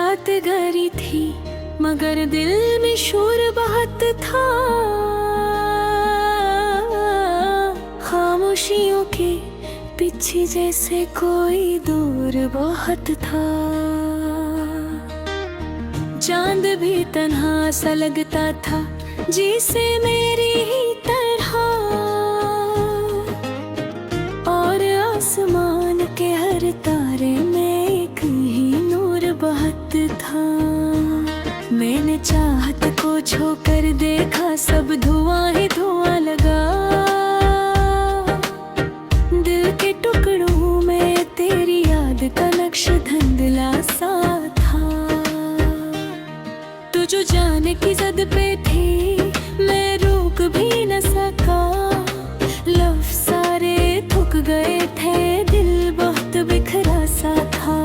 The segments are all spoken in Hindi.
रात गहरी थी मगर दिल में शोर बहुत था। खामोशियों के पीछे जैसे कोई दूर बहुत था। चांद भी तन्हा सा लगता था जिसे मेरी ही तरह, और आसमान के हर तारे में एक ही नूर बहुत था। मैंने चाहत को छोकर देखा, सब धुआं ही धुआं लगा। दिल के टुकड़ों में तेरी याद का नक्श धुंधला सा था। तू जो जाने की ज़द पे थी, मैं रोक भी न सका। लफ्ज़ सारे थक गए थे, दिल बहुत बिखरा सा था।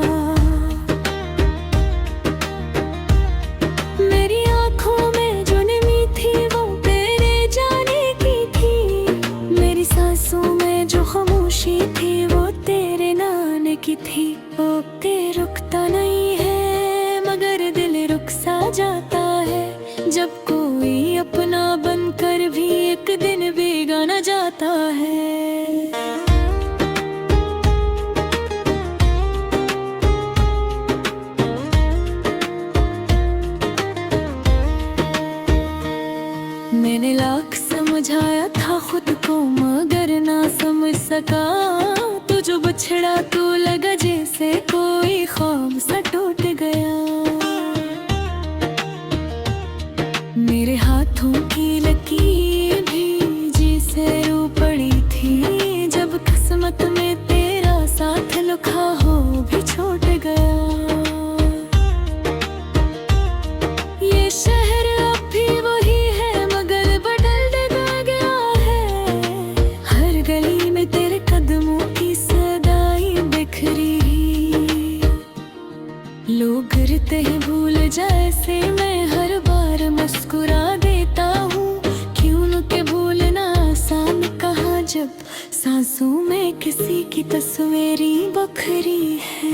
मेरी आँखों में जो नमी थी वो तेरे जाने की थी। मेरी सांसों में जो खामोशी थी वो तेरे नाने की थी। वक्त रुकता नहीं है मगर दिल रुक सा जाता है, जब कोई अपना बनकर भी एक दिन बेगाना जाता है। मैंने लाख समझाया था खुद को मगर ना समझ सका। तू जो बिछड़ा तो लगा जैसे कोई ख्वाब सा टूट गया। मेरे हाथों की लकीर भी जैसे रो पड़ी थी, जब किस्मत में तेरा साथ लिखा हो भी छूट गया। ये शहर अब भी वही है मगर बदल गया है। हर गली में तेरे कदमों की सदाई बिखरी। लोग गिरते हैं भूल जैसे मैं हर बार मुस्कुरा देता हूँ। क्यों न के भूलना आसान कहा जब सांसों में किसी की तस्वीरी बखरी है।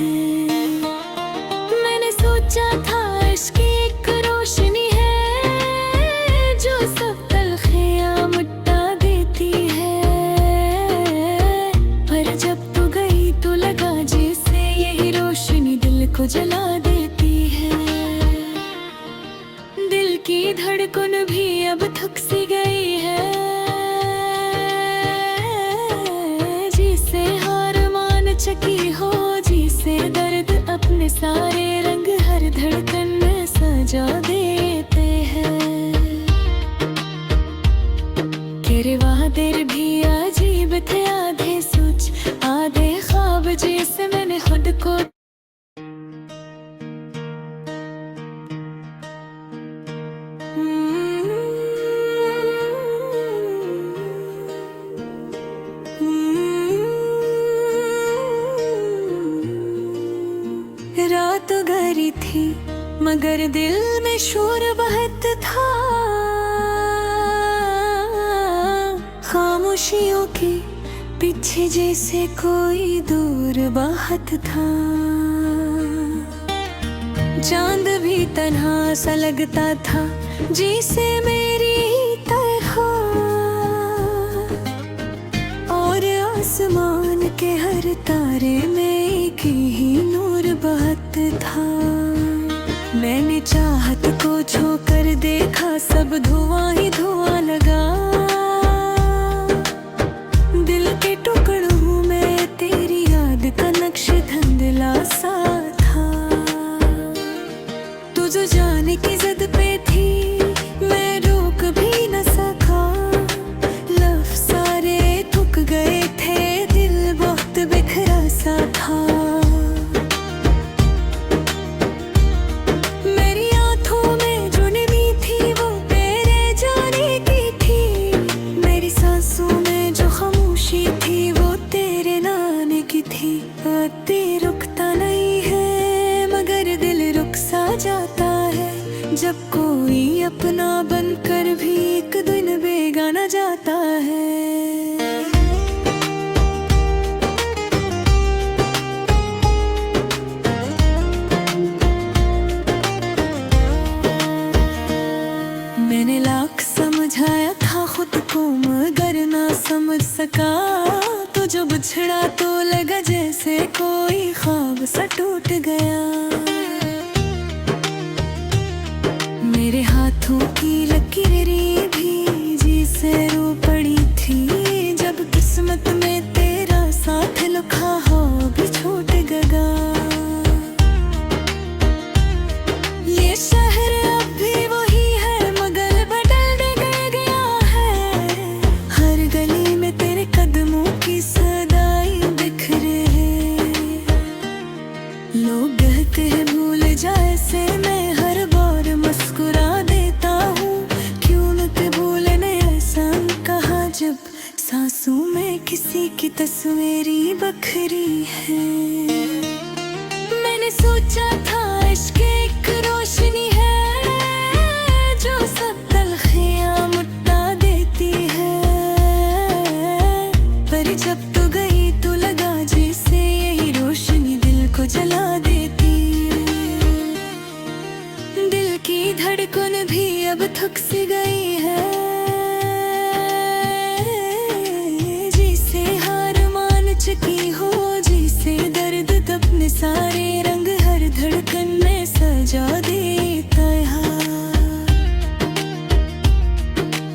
मैंने सोचा था इश्क एक रोशनी है जो सब तलखियाँ मिटा देती है। पर जब तू गई तो लगा जैसे यही रोशनी दिल को जला देती है। दिल की धड़कन भी अब थक सी गई है, जिसे हार मान चुकी हो, जिसे दर्द अपने सारे रंग हर धड़कन में सजा देते हैं। तेरे वादे भी अजीब थे, आधे सोच आधे ख्वाब जैसे मैंने खुद को। रात गहरी थी मगर दिल में शोर बहुत था। खामोशियों के पीछे जैसे कोई दूर बहुत था। चांद भी तन्हा सा लगता था जिसे मेरी ही तरह, और आसमान के हर तारे में एक ही नूर बहुत था। मैंने चाहत को छोकर देखा, सब धुआं ही धुआं लगा। दिल के टुकड़ों में तेरी याद का नक्श धुंधला सा था। तू जो जाने की ज़द पे थी, मैं रोक भी न सका। लफ्ज़ सारे थक गए थे, दिल बहुत बिखरा सा था। मेरी आँखों में जो नमी थी वो तेरे जाने की थी। मेरी सांसों में जो खामोशी थी वो तेरे नाने की थी। वक्त रुकता नहीं है मगर दिल रुक सा जाता है, जब कोई अपना बनकर भी एक दिन बेगाना जाता है। का तो जो बिछड़ा तो लगा जैसे कोई ख्वाब सा टूट गया। मेरे हाथों की लकीरें भीजी से रो पड़ी थी, जब किस्मत में तेरा साथ लिखा हो भी छूट गया। ये शहर अब भी वही है मगर बदल गया है। हर गली में तेरे कदमों की सदाई बिखरे हैं। लोग कहते हैं भूल जाए से मैं हर बार मुस्कुरा देता हूँ, क्यों न ते भूलने ऐसा कहा जब सांसों में किसी की तस्वीरी बखरी है। मैंने सोचा था इश्क एक रोशनी है जो सब तलखियां मिटा देती है, पर जब तू गई तो लगा जैसे यही रोशनी दिल को जला देती। दिल की धड़कन भी अब थक सी गई है, जिसे हार मान चुकी हो, जिसे दर्द अपने सारे रंग हर धड़कन में सजा देता है।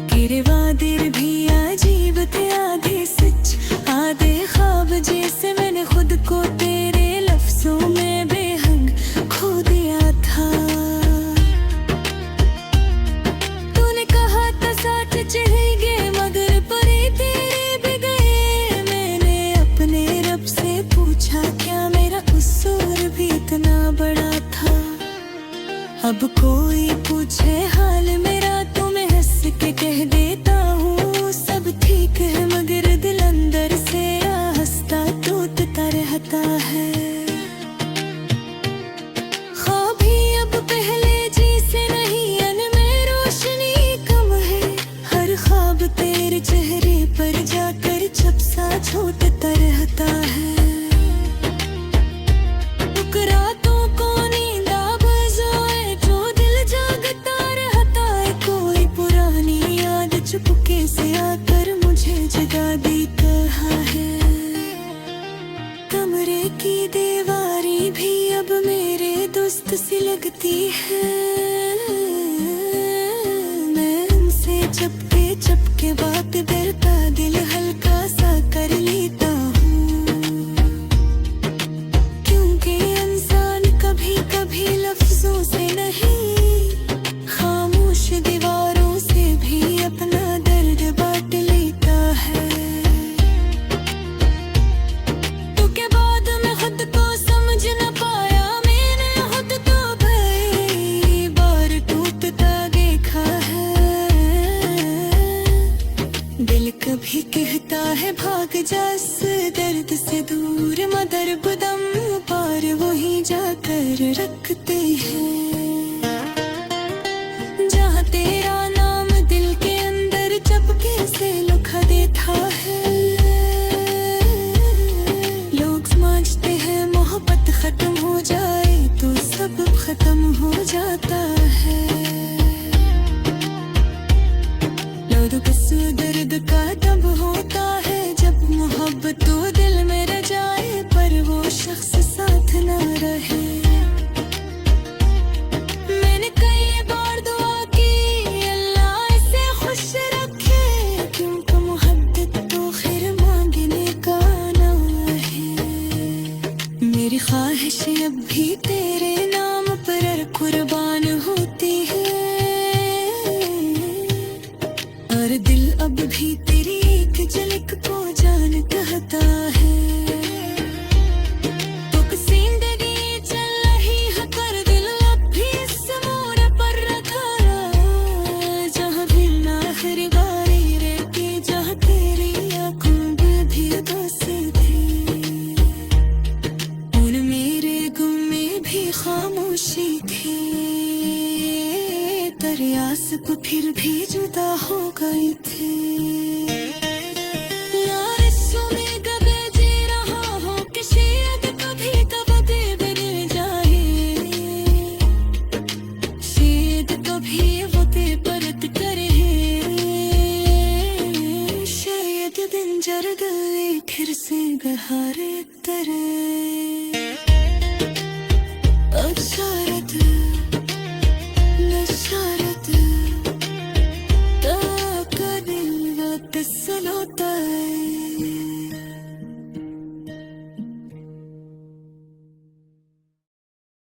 तेरे वादे भी अजीब थे, आधे सच आधे ख्वाब, जैसे मैंने खुद को तेरे लफ्जों में बेहंग खो दिया था। तूने कहा था साथ चलेंगे मगर परे तेरे भी गए। मैंने अपने रब से पूछा क्या मेरा कसूर भी इतना बड़ा था। अब कोई पूछे हाल मेरा तो मैं हंस के कह देता हूँ सब ठीक है, मगर दिल अंदर से हंसता टूटता रहता है। ख्वाब भी अब पहले जैसे नहीं, अनमें रोशनी कम है। हर ख्वाब तेरे चेहरे पर जाकर छप सा छूटता रहता है। रातों को नींद आबज़ोए जो दिल जागता रहता है, कोई पुरानी याद चुपके से आकर मुझे जगा देता है। कमरे की दीवारें भी अब मेरे दोस्त सी लगती है, मैं उनसे चपके चपके बात डरता दिल हल्का सा कर लेता हूँ, क्योंकि कभी कभी लफ्जों से नहीं खामोश दीवारों से भी अपना दर्द बांट लेता है। तो के बाद मैं खुद को समझ न पाया, मैंने खुद को कई बार टूटता देखा है। दिल कभी कहता है भाग जा इस दर्द से दूर, मगर बदम पार वही जाकर रखते हैं, जहाँ तेरा नाम दिल के अंदर चपके से लिखा देता है। लोग समझते हैं मोहब्बत खत्म हो जाए तो सब खत्म हो जाता है। लोग किस दर्द का तब होता है जब मोहब्बत तो दिल में रह जाए पर वो शख्स साथ ना रहे। मैंने कई बार दुआ की अल्लाह इसे खुश रखे, क्योंकि मोहब्बत तो खैर मांगने का नाम है। मेरी ख्वाहिश अब भी तेरे नाम पर कुर्बान होती है, और दिल अब भी तेरी एक झलक को जान कहता है। खामोशी थी दरिया से फिर भी जुदा हो गई थी। यार में दबे जी रहा हो कि शायद कभी तब दे बन जाए, शायद कभी वो दे परत करे, शायद दिन जरगले फिर से गहारे तरे अचारत